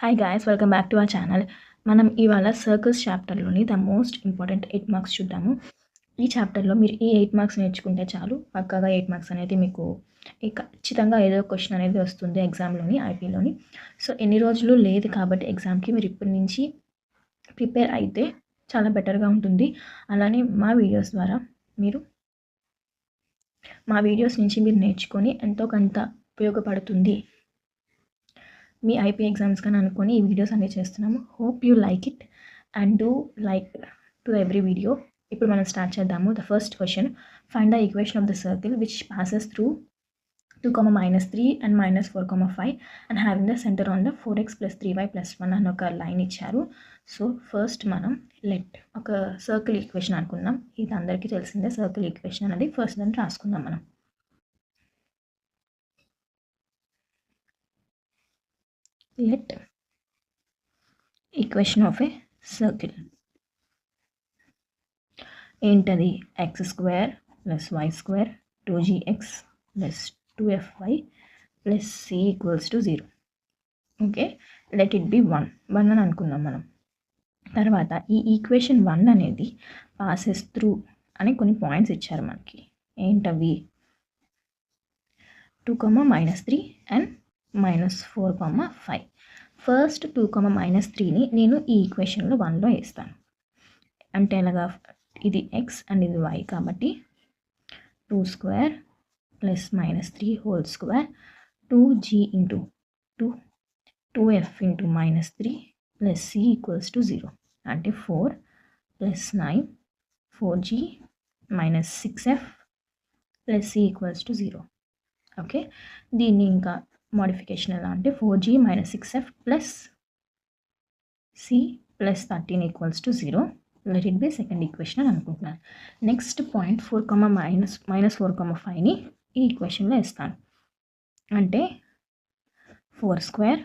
Hi guys, welcome back to our channel. మనం ఇవాళ circles చాప్టర్లోని ద మోస్ట్ ఇంపార్టెంట్ 8 మార్క్స్ చూద్దాము. ఈ చాప్టర్లో మీరు ఈ 8 మార్క్స్ నేర్చుకుంటే చాలు, పక్కాగా 8 మార్క్స్ అనేది మీకు ఖచ్చితంగా ఏదో క్వశ్చన్ అనేది వస్తుంది ఎగ్జామ్లోని, ఐపీలోని. సో ఎన్ని రోజులు లేదు కాబట్టి ఎగ్జామ్కి మీరు ఇప్పటి నుంచి ప్రిపేర్ అయితే చాలా బెటర్గా ఉంటుంది. అలానే మా వీడియోస్ నుంచి మీరు నేర్చుకొని ఎంతో కొంత ఉపయోగపడుతుంది మీ ఐపీ ఎగ్జామ్స్ కానీ అనుకొని ఈ వీడియోస్ అన్నీ చేస్తున్నాము. Hope you like it and do like to every video. ఇప్పుడు మనం స్టార్ట్ చేద్దాము. The first question, find the equation of the circle which passes through 2, -3 and -4, 5 and having the centre on the 4x + 3y + 1 అని ఒక line ఇచ్చారు. So first మనం ఒక circle equation అనుకుందాం. ఇది అందరికీ తెలిసిందే, సర్కిల్ ఈక్వేషన్ అనేది. ఫస్ట్ దాన్ని రాసుకుందాం మనం. Let equation of a circle ఏంటది? x² + y² 2gx + 2fy + c = 0. Okay, let it B 1 అని అనుకుందాం మనం. తర్వాత ఈ ఈక్వేషన్ 1 అనేది పాసెస్ త్రూ అని కొన్ని పాయింట్స్ ఇచ్చారు మనకి. ఏంటవి? 2, -3 అండ్ -4, 5. ఫస్ట్ 2, -3ని నేను ఈ ఈక్వేషన్లో 1లో వేస్తాను. అంటే ఎలాగా? ఇది x అండ్ ఇది y కాబట్టి 2² + -3² 2g into 2f into -3 + c = 0. అంటే 4 + 9 4g - 6f + c = 0. ఓకే, దీన్ని ఇంకా మోడిఫికేషన్ ఎలా అంటే 4g - 6f + c + 13 = 0. Let it B second equation అని అనుకుంటున్నాను. నెక్స్ట్ పాయింట్ 4, -4, 5ని ఈ ఈక్వేషన్లో వేస్తాను. అంటే 4²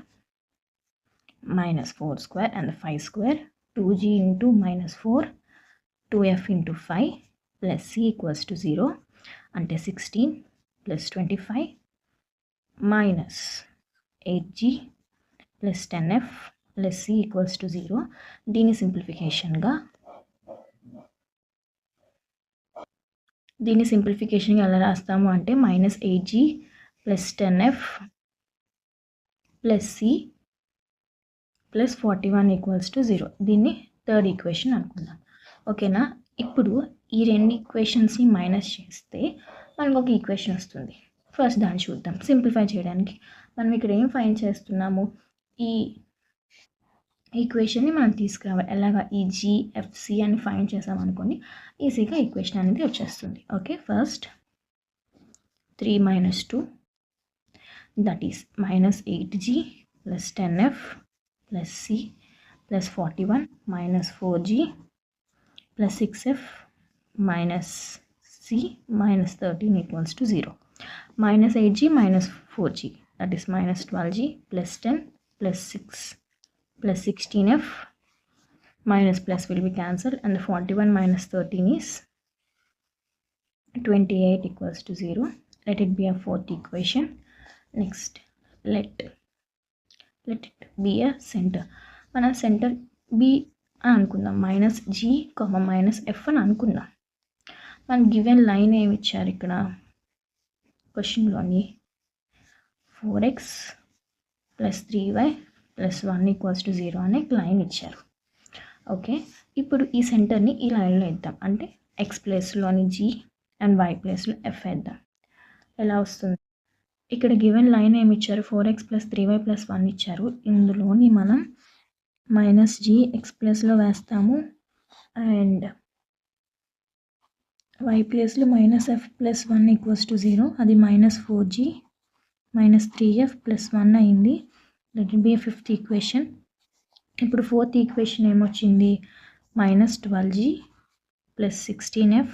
-4² and 5² 2g into -4 2f into 5 + c = 0. అంటే 16 + 25 -8g + 10f + c = 0. దీని సింప్లిఫికేషన్గా ఎలా రాస్తాము అంటే -8g + 10f + c + 41 = 0. దీన్ని థర్డ్ ఈక్వేషన్ అనుకుందాం. ఓకేనా? ఇప్పుడు ఈ రెండు ఈక్వేషన్స్ని మైనస్ చేస్తే మనకు ఒక ఈక్వేషన్ వస్తుంది. ఫస్ట్ దాన్ని చూద్దాం. సింప్లిఫై చేయడానికి మనం ఇక్కడ ఏం ఫైండ్ చేస్తున్నాము? ఈ ఈక్వేషన్ని మనం తీసుకురావాలి. ఎలాగా? ఈ జిఎఫ్సి అని ఫైండ్ చేసామనుకోండి, ఈజీగా ఈక్వేషన్ అనేది వచ్చేస్తుంది. Okay, first 3 - 2 that is -8g + 10f + c + 41 -4g + 6f - c - 13 = 0. -8g - 4g that is -12g + 10 + 6 + 16f plus will be cancelled and the 41 - 13 is 28 = 0. Let it be a fourth equation. Next, let it be a center. మన centre b అని అనుకుందాం. -g, -f అని అనుకుందాం. మన given line ఏమి ఇచ్చారు ఇక్కడ క్వశ్చన్లోని? 4x + 3y + 1 = 0 అనే లైన్ ఇచ్చారు. ఓకే, ఇప్పుడు ఈ సెంటర్ని ఈ లైన్లో వేద్దాం. అంటే x ప్లేస్లోని g అండ్ y ప్లేస్లో f వేద్దాం. ఎలా వస్తుంది? ఇక్కడ గివెన్ లైన్ ఏమి ఇచ్చారు? 4x + 3y + 1 ఇచ్చారు. ఇందులోని మనం -g x ప్లేస్లో వేస్తాము అండ్ y ప్లేస్లో -f + 1 = 0. అది -4g - 3f + 1 అయింది. Let it B fifth equation. ఇప్పుడు ఫోర్త్ ఈక్వేషన్ ఏమొచ్చింది? -12g + 16f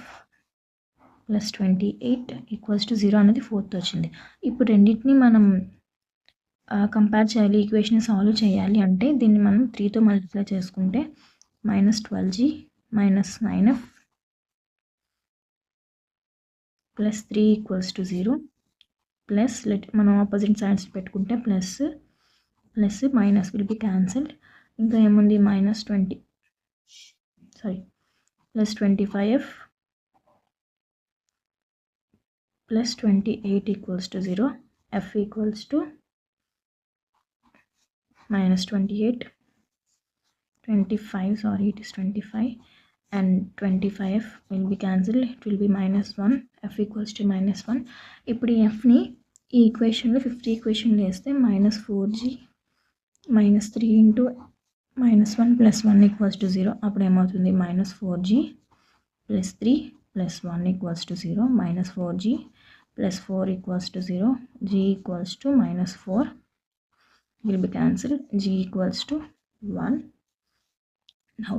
+ 28 = 0 అనేది ఫోర్త్ వచ్చింది. ఇప్పుడు రెండింటిని మనం కంపేర్ చేయాలి, ఈక్వేషన్ సాల్వ్ చేయాలి అంటే దీన్ని మనం 3తో మల్టిప్లై చేసుకుంటే -12g - 9f + 3 = 0 ప్లస్ మనం ఆపోజిట్ సైడ్స్ పెట్టుకుంటే plus minus will be cancelled. ఇంకా ఏముంది plus 25f plus 28 equals to 0. F equals to minus 28, 25, sorry, it is 25, and 25f will be cancelled. It will be minus 1. F equals to minus 1. ఇప్పుడు ఈ Fని ఈ ఈక్వేషన్లో fifth ఈక్వేషన్లో వేస్తే minus 4g minus 3 into minus 1 plus 1 equals to 0. అప్పుడు ఏమవుతుంది minus 4g plus 3 plus 1 equals to 0. minus 4g plus 4 equals to 0. G equals to minus 4 will be cancelled. G equals to 1. Now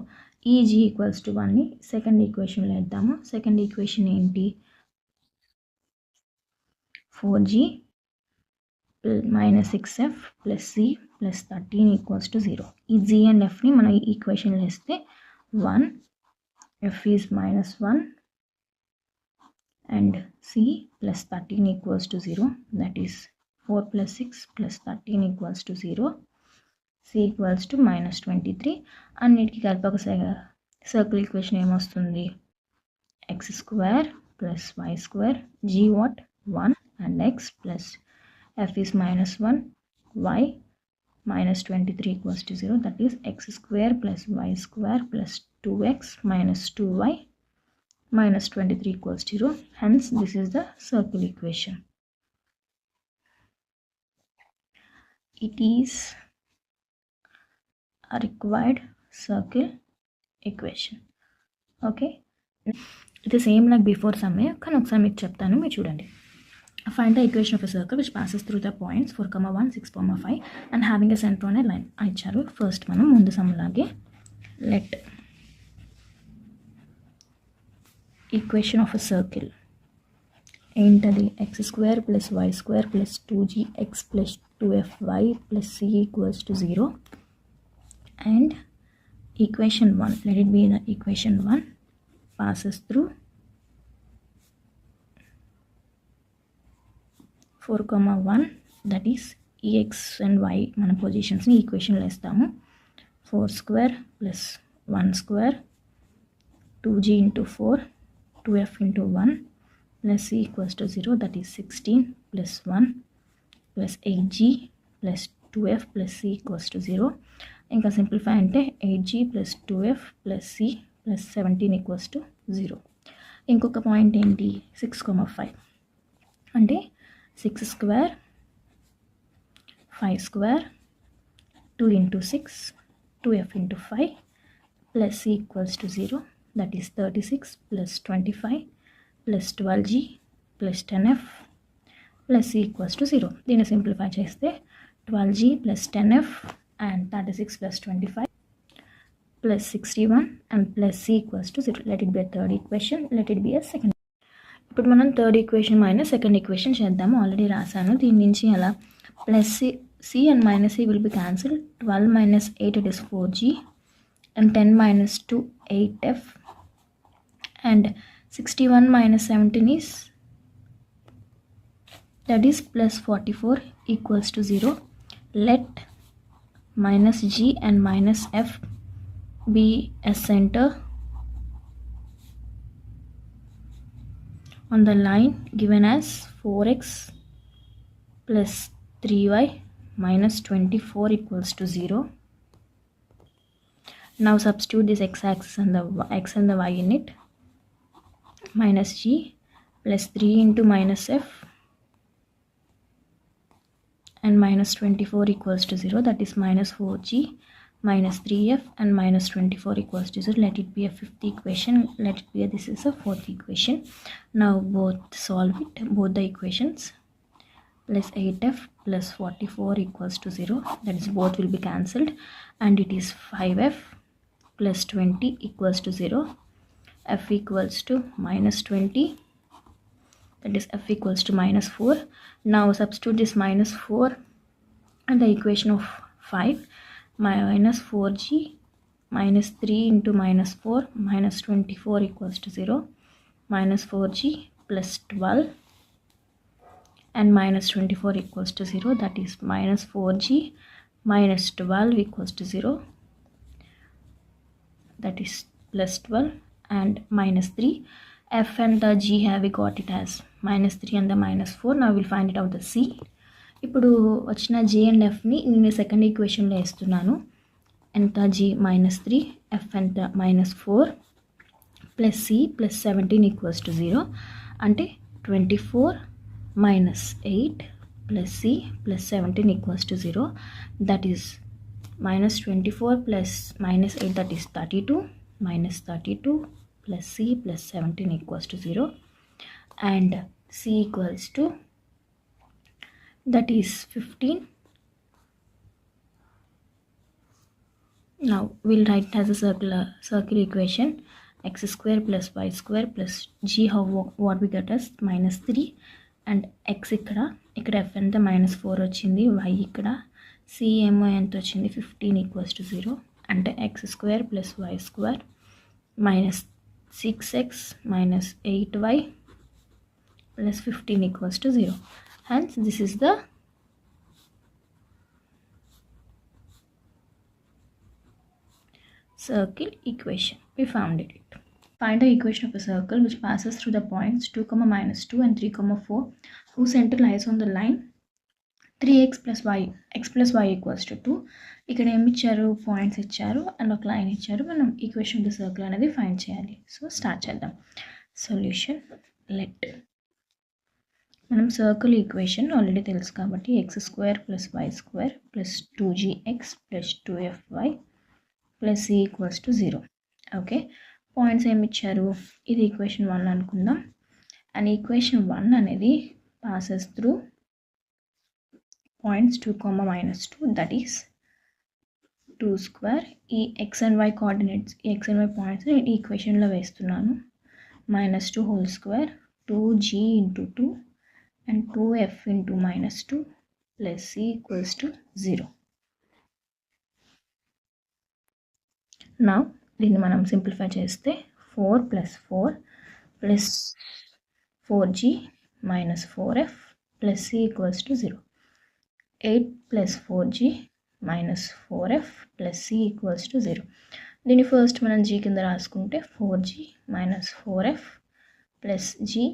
ఈ G equals to 1ని second ఈక్వేషన్లో వేద్దాము. Second equation ఏంటి? 4g minus 6f plus c plus 13 equals to 0. ఈ G and Fని మనం ఈ ఈక్వేషన్లో వేస్తే 1, F is minus 1 and c plus 13 equals to 0. That is 4 plus 6 plus 13 equals to 0. C equals to minus 23. అన్నిటికీ కలిపి ఒక circle equation ఏమొస్తుంది? x square plus y square, g what? 1 and x plus f is minus 1, y minus 23 equals to 0. That is x square plus y square plus 2x minus 2y minus 23 equals to 0. Hence this is the circle equation. It is a required circle equation. Okay, it is same like before same, కానీ ఒకసారి మీకు చెప్తాను, మీరు చూడండి. Find the equation of a circle which passes through the points 4, 1, 6, 5 and having a center on a line. ఇచ్చారు. First మనం ముందు సమ్లాగే let equation of a circle ఏంటది? x square plus y square plus 2gx plus 2fy plus c equals to 0. And equation 1, let it be the equation 1, passes through 4, 1, that is x and y మన పొజిషన్స్ని ఈక్వేషన్లో వేస్తాము. 4 square plus 1 square 2g into 4 2f into 1 plus c equals to 0. That is 16 plus 1 plus 8g plus 2f plus c equals to 0. ఇంకా simplify అంటే 8g plus 2f plus c plus 17 equals to 0. ఇంకొక point ఏంటి? 6, 5 అంటే 6 square 5 square 2 into 6 2f into 5 plus c equals to 0. That is 36 plus 25 plus 12g plus 10f plus c equals to 0. దీన్ని simplify చేస్తే 12g plus 10f and 36 plus 25 plus 61 and plus c equals to 0. Let it be a third equation. Let it be a second. ఇప్పుడు మనం third equation minus second equation చేద్దాము. Already రాశాను. దీని నుంచి అలా plus c and minus c will be cancelled. 12 minus 8 it is 4g and 10 minus 2 8f and 61 minus 17 is, that is plus 44 equals to 0. Let minus g and minus f be a center on the line given as 4x plus 3y minus 24 equals to 0. Now substitute this x-axis and the x and the y in it. Minus g plus 3 into minus f and minus 24 equals to 0. That is minus 4g minus 3f and minus 24 equals to 0. Let it be a fifth equation. Let it be a, this is a fourth equation. Now both solve it, both the equations. Plus 8f plus 44 equals to 0. That is both will be cancelled and it is 5f plus 20 equals to 0. F equals to minus 20. That is f equals to minus 4. Now substitute this minus 4 and the equation of 5. Minus 4g minus 3 into minus 4 minus 24 equals to 0. Minus 4g plus 12 and minus 24 equals to 0. That is minus 4g minus 12 equals to 0, that is plus 12, and minus 3. F and the G have we got it as minus 3 and the minus 4. Now we'll find it out the C. ఇప్పుడు వచ్చిన G and Fని నేను second ఈక్వేషన్లో వేస్తున్నాను. ఎంత G minus 3, F ఎంత minus 4, plus C plus 17 equals to 0. అంటే 24 minus 8 plus C plus 17 equals to 0. That is minus 24 plus minus 8, that is 32, minus 32 plus C plus 17 equals to 0. And C equals to, that is 15. Now we'll write as a circular equation, x square plus y square plus G, what we get as minus 3, and x ఇక్కడ f ఎంత minus 4 వచ్చింది, y ఇక్కడ C ఏమో ఎంత వచ్చింది 15 equals to 0. అంటే x square plus y square minus 6x minus 8y plus 15 equals to 0. Hence this is the circle equation. We found it. Find the equation of a circle which passes through the points 2, minus 2 and 3, 4, whose center lies on the line 3x plus y, x plus y equals to 2. ఇక్కడ ఏమి ఇచ్చారు, points ఇచ్చారు and ఒక line ఇచ్చారు. మనం equation of the circle అనేది find చేయాలి. So start చేద్దాం. సొల్యూషన్, లెట్ మనం సర్కిల్ ఈక్వేషన్ ఆల్రెడీ తెలుసు కాబట్టి x square plus y square plus 2gx plus 2fy plus c equals to 0. Okay, points ఏమి ఇచ్చారు, ఇది ఈక్వేషన్ 1 అనుకుందాం. అండ్ ఈక్వేషన్ 1 అనేది passes through points 2, minus 2, that is 2 square. ఈ x and y coordinates, ఈ x and y points నేను ఈక్వేషన్లో వేస్తున్నాను. minus 2 whole square, 2g into 2 and 2f into minus 2 plus c equals to 0. Now దీన్ని మనం simplify చేస్తే 4 plus 4 plus 4g minus 4f plus c equals to 0. 8 plus 4g minus 4f plus c equals to 0. దీన్ని first మనం g కింద రాసుకుంటే 4g minus 4f plus g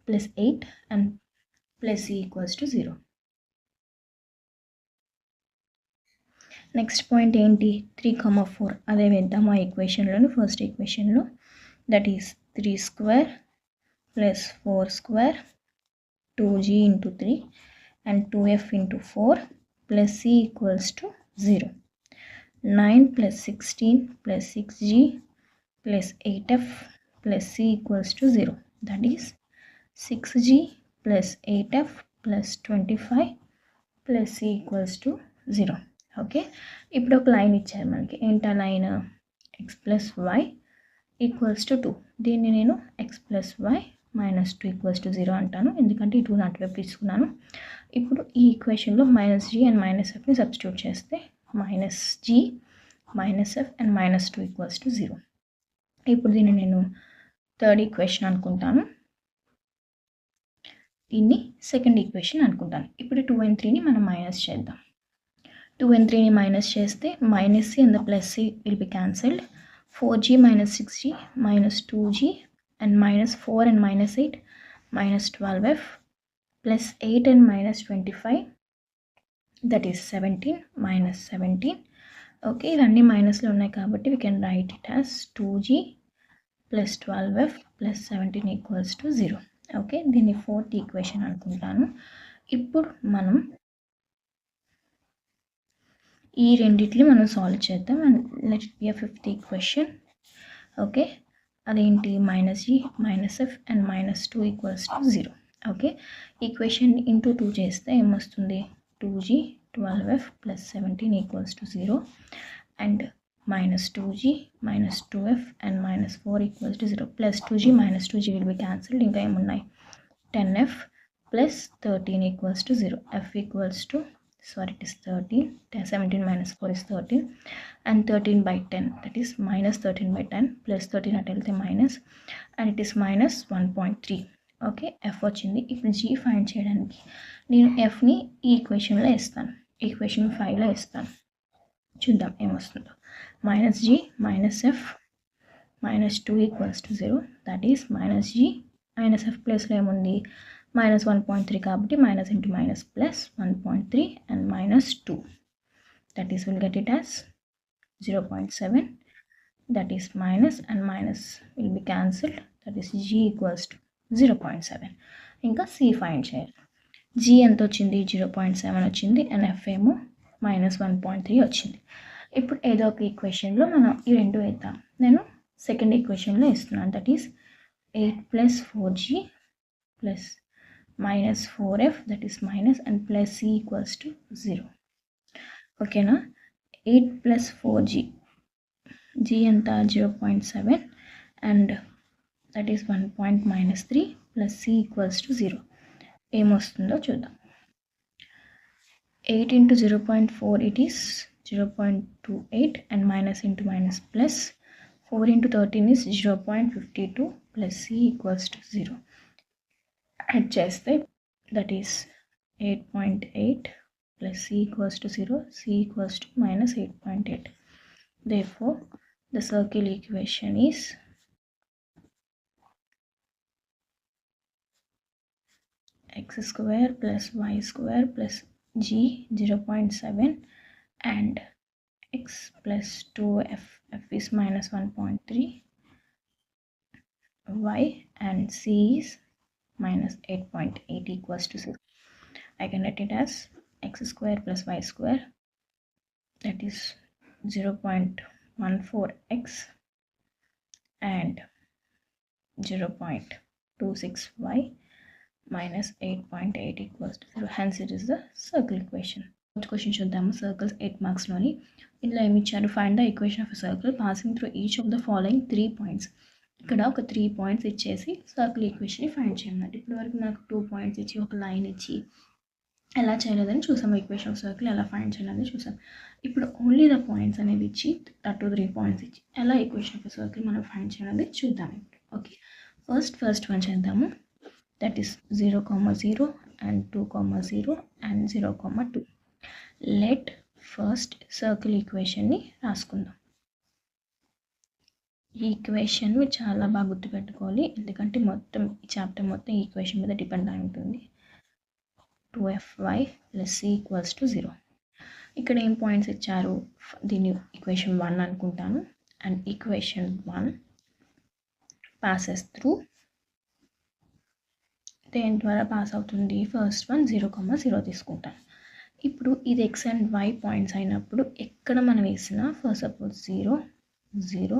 plus 8 and plus c equals to 0. Next point ఏంటి, 3, 4. అదే వేద్దాం ఆ ఈక్వేషన్లోని first ఈక్వేషన్లో. That is 3 square plus 4 square 2g into 3 and 2f into 4 plus c equals to 0. 9 plus 16 plus 6g plus 8f plus c equals to 0. That is 6g plus 8f plus 25 plus c equals to 0. Okay, ఇప్పుడు ఒక line ఇచ్చారు మనకి. ఏంటా line, x plus y equals to 2. దీన్ని నేను x plus y minus 2 equals to 0 అంటాను, ఎందుకంటే ఈ 2 అటువైపు తీసుకున్నాను. ఇప్పుడు ఈ ఈక్వేషన్లో మైనస్ g అండ్ మైనస్ fని సబ్స్టిట్యూట్ చేస్తే minus g minus f and minus 2 equals to 0. ఇప్పుడు దీన్ని నేను థర్డ్ ఈక్వేషన్ అనుకుంటాను, దీన్ని సెకండ్ ఈక్వేషన్ అనుకుంటాను. ఇప్పుడు 2 and 3ని మనం మైనస్ చేద్దాం. 2 and 3ని మైనస్ చేస్తే minus c and the plus c will be cancelled. 4g minus 6g minus 2g and minus 4 and minus 8 minus 12f plus 8 and minus 25, that is 17 minus 17. Okay, ఇవన్నీ మైనస్లో ఉన్నాయి కాబట్టి we can write it as 2g plus 12f plus 17 equals to 0. Okay, దీన్ని fourth equation అనుకుంటాను. ఇప్పుడు మనం ఈ రెండిట్ని మనం సాల్వ్ చేద్దాం. And let it be a fifth equation. Okay, అదేంటి, minus g minus f and minus 2 equals to 0. Okay, equation into 2 చేస్తే ఏమొస్తుంది, 2g 12f plus 17 equals to 0 and minus 2g minus 2f and minus 4 equals to 0. plus 2g minus 2g will be cancelled. ఇంకా ఏమున్నాయి, 10f plus 13 equals to 0. f equals to, sorry, it is 13. 17 minus 4 is 13 and 13 by 10, that is minus 13 by 10 plus 13 at వెళ్తే minus and it is minus 1.3. Okay, F వచ్చింది. ఇప్పుడు G find చేయడానికి నేను ఎఫ్ని ఈ ఈక్వేషన్లో వేస్తాను, equation 5లో వేస్తాను. చూద్దాం ఏమొస్తుందో. -g -f -2 = 0. That is -g -f ప్లేస్లో ఏముంది -1.3 కాబట్టి minus into minus plus 1.3 and -2. That is, we'll get it as 0.7. That is minus and minus will be cancelled. That is g equals to 0.7. ఇంకా c find చేయాలి. g ఎంత వచ్చింది 0.7 వచ్చింది and f ఏమో -1.3 వచ్చింది. ఇప్పుడు ఏదో ఒక ఈక్వేషన్లో మనం ఈ రెండు వేద్దాం. నేను సెకండ్ ఈక్వేషన్లో ఇస్తున్నాను. That is 8 + 4g plus -4f, that is minus, and plus c equals to 0. Okay na? 8 plus 4g, g anta 0.7 and that is 1.3 plus c equals to 0. Em vastundo chuddam. 8 into 0.4 it is 0.28 and minus into minus plus 4 into 13 is 0.52 plus c equals to 0. Add cheste, that is 8.8 plus c equals to 0, c equals to minus 8.8. Therefore, the circle equation is x square plus y square plus g 0.7 and x plus 2f, f is minus 1.3, y and c is minus 8.8 equals to 0. I can write it as x square plus y square, that is 0.14x and 0.26y minus 8.8 equals to 0. Hence it is the circle equation. First question చూద్దాము. Circles 8 marks లోని ఇందులో ఏమి ఇచ్చారు? Find the equation of a circle passing through each of the following 3 points. ఇక్కడ ఒక 3 points ఇచ్చేసి circle ఈక్వేషన్ని find చేయమన్నట్టు. ఇప్పటి వరకు మనకు 2 పాయింట్స్ ఇచ్చి ఒక లైన్ ఇచ్చి ఎలా చేయలేదని చూసాం. ఈక్వేషన్ ఆఫ్ సర్కిల్ ఎలా ఫైండ్ చేయాలని చూసాం. ఇప్పుడు ఓన్లీ ద పాయింట్స్ అనేది ఇచ్చి 3 పాయింట్స్ ఇచ్చి ఎలా ఈక్వేషన్ ఆఫ్ సర్కిల్ మనం ఫైండ్ చేయాలని చూద్దాం. ఓకే, ఫస్ట్ వన్ చేద్దాము. That is 0,0 and 2,0 and 0,2. Let first circle ఈక్వేషన్ని రాసుకుందాం. ఈ ఈక్వేషన్ చాలా బాగా గుర్తుపెట్టుకోవాలి, ఎందుకంటే మొత్తం ఈ చాప్టర్ మొత్తం ఈ ఈక్వేషన్ మీద డిపెండ్ అయి ఉంటుంది. 2fy plus c equals to 0. ఇక్కడ ఏం పాయింట్స్ ఇచ్చారు? దీన్ని ఈక్వేషన్ 1 అనుకుంటాను. అండ్ ఈక్వేషన్ 1 పాసెస్ త్రూ దేని ద్వారా పాస్ అవుతుంది? ఫస్ట్ వన్ 0,0 తీసుకుంటాను. ఇప్పుడు ఇది x అండ్ y పాయింట్స్ అయినప్పుడు ఎక్కడ మనం వేసినా first suppose 0 0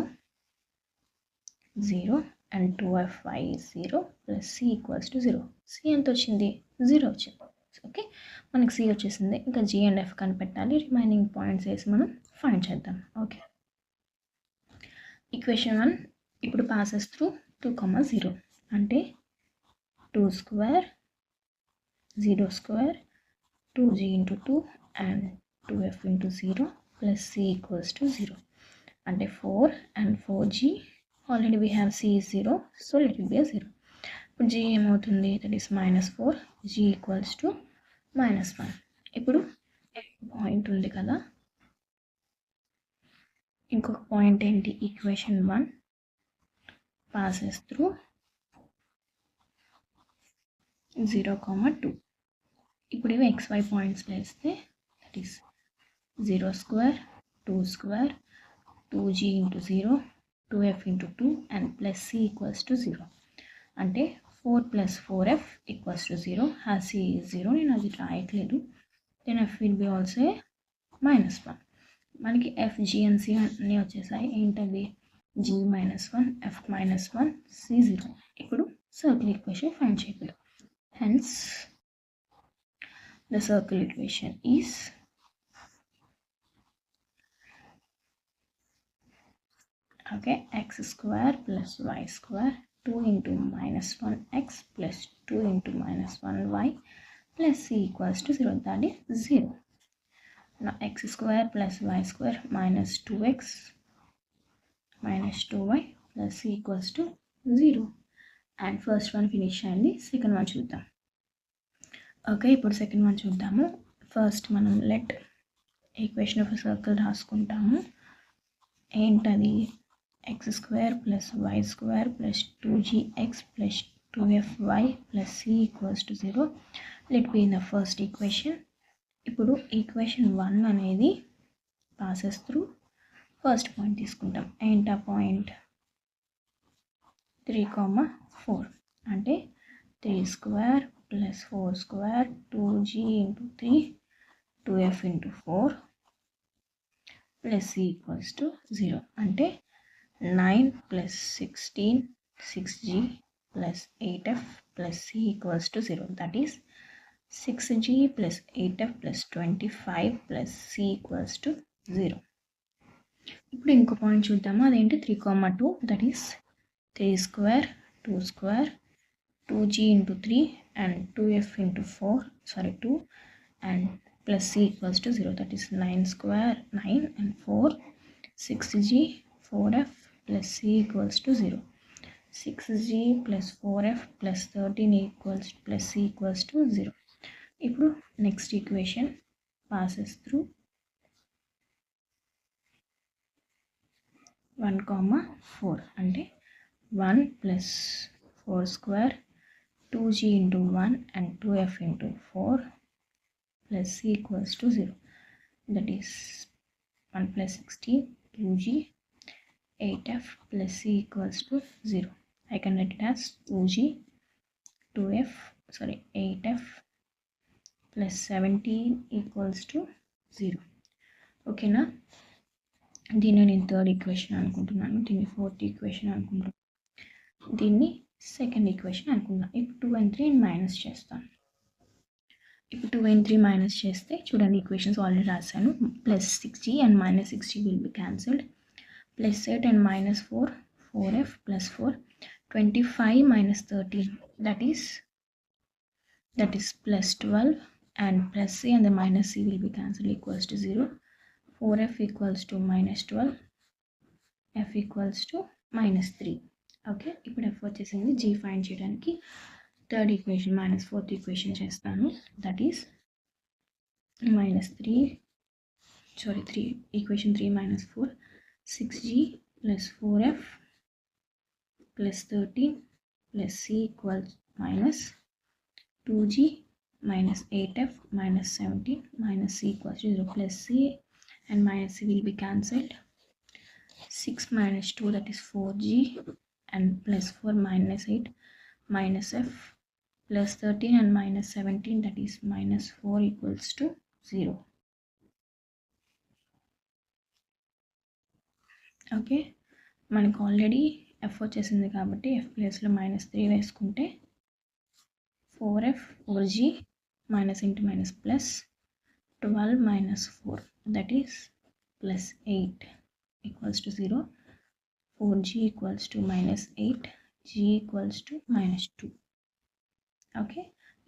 0 and 2fy is 0 plus c equals to 0. c ఎంత వచ్చింది? 0 వచ్చింది. ఓకే, మనకి c వచ్చేసింది. ఇంకా g అండ్ f కనిపెట్టాలి. రిమైనింగ్ పాయింట్స్ వేసి మనం ఫైండ్ చేద్దాం. ఓకే, ఈక్వేషన్ 1 ఇప్పుడు పాసెస్ త్రూ 2,0 అంటే 2 square 0 square 2g into 2 and 2f into 0 plus c equals to 0. అంటే 4 and 4g. Already we have c is 0, so let it be a 0. ఇప్పుడు g ఏమవుతుంది? That is -4, g equals to -1. ఇప్పుడు point ఉంది కదా, ఇంకొక point ఏంటి? Equation 1 passes through 0,2. ఇప్పుడు ఇవి xy పాయింట్స్ వేస్తే that is 0 square 2 square 2g into 0 2f into 2 and plus c equals to 0. అంటే 4 plus 4f equals to 0. has c is 0, నేను అది రాయట్లేదు. then f will be also -1. మనకి f g and c అన్నీ వచ్చేసాయి. ఏంటది? g -1 f -1 c 0. ఇప్పుడు circle equation find చేద్దాం. hence the circle equation is okay, x square plus y square 2 into -1x plus 2 into -1y plus c equals to 0. That is 0. Now x square plus y square minus 2x minus 2y plus c equals to 0. And first one finish అయింది. Second one చూద్దాం. Okay, ఇప్పుడు second one చూద్దాము. First మనం let equation of circle రాసుకుంటాము. ఏంటది? x² + y² + 2gx + 2fy + c = 0. Let be in the first equation. ఇప్పుడు equation 1 అనేది passes through first point తీసుకుంటాం. ఏంటా పాయింట్? 3, 4 అంటే 3² + 4² 2g × 3 2f × 4 + c = 0 అంటే 9 + 16 6g + 8f + c = 0. That is 6g + 8f + 25 + c = 0. ఇప్పుడు ఇంకో point చూద్దాము. అదేంటి? 3, 2 that is 3² 2² 2g × 3 and 2f × 4 2 and plus c = 0. That is 9² 9 and 4 6g 4f plus c = 0. 6g plus 4f plus 13 plus c = 0. ఇప్పుడు next equation passes through 1, 4 అంటే 1 + 4² 2g × 1 and 2f × 4 plus c = 0. That is 1 + 16 2g 8f plus c = 0. I can write it as 2g 8f plus 17 = 0. ఓకేనా? దీన్ని నేను third equation అనుకుంటున్నాను, దీన్ని fourth equation అనుకుంటున్నాను, దీన్ని second equation అనుకుంటున్నాను. ఇప్పుడు 2 and 3 మైనస్ చేస్తాను. ఇప్పుడు 2 and 3 మైనస్ చేస్తే చూడండి, ఈక్వేషన్స్ ఆల్రెడీ రాశాను. +6g and -6g will be cancelled. +8 and -4 4f plus 4 25 - 13 that is +12 and plus c and the minus c will be cancelled equals to 0. 4f equals to -12 f equals to -3. Okay, ఇప్పుడు f వచ్చేసింది. g find చేయడానికి third equation -4th equation చేస్తాను. That is equation 3 - 4 6g plus 4f plus 13 plus c equals minus 2g minus 8f minus 17 minus c equals 0. Plus c and minus c will be cancelled. 6 minus 2 that is 4g and plus 4 minus 8 minus f plus 13 and minus 17 that is minus 4 equals to 0. Okay, మనకు already F వచ్చేసింది కాబట్టి F ప్లేస్లో -3 వేసుకుంటే 4f over g minus into minus plus 12 minus 4 that is plus 8 equals to 0. 4g equals to -8 g equals to -2. Okay,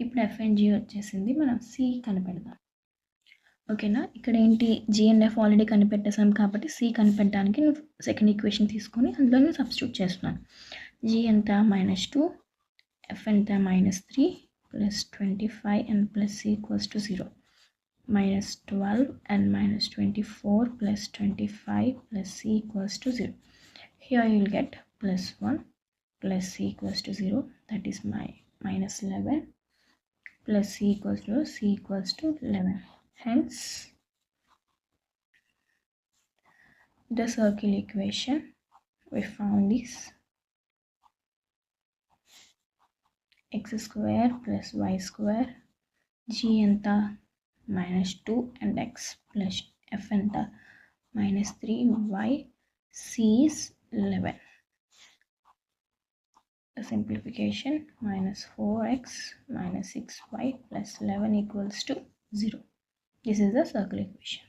ఇప్పుడు F and G వచ్చేసింది. మనం C కనిపెడదాం. ఓకేనా? ఇక్కడ ఏంటి, జీ అండ్ ఎఫ్ ఆల్రెడీ కనిపెట్టేసాం కాబట్టి సి కనిపెట్టడానికి నేను సెకండ్ ఈక్వేషన్ తీసుకొని అందులో నేను సబ్స్టిట్యూట్ చేస్తున్నాను. జీ ఎంత? -2 ఎఫ్ ఎంత? -3 plus 25 and plus c equals to 0. -12 and -24 plus 25 plus c equals to 0. Here you will get +1 plus c equals to 0. That is -11 plus c equals to 0. C equals to 11. Hence, the circle equation we found is x² plus y² g anta -2 and x plus f anta -3 y c is 11. The simplification -4x - 6y plus 11 equals to 0. This is the circle equation.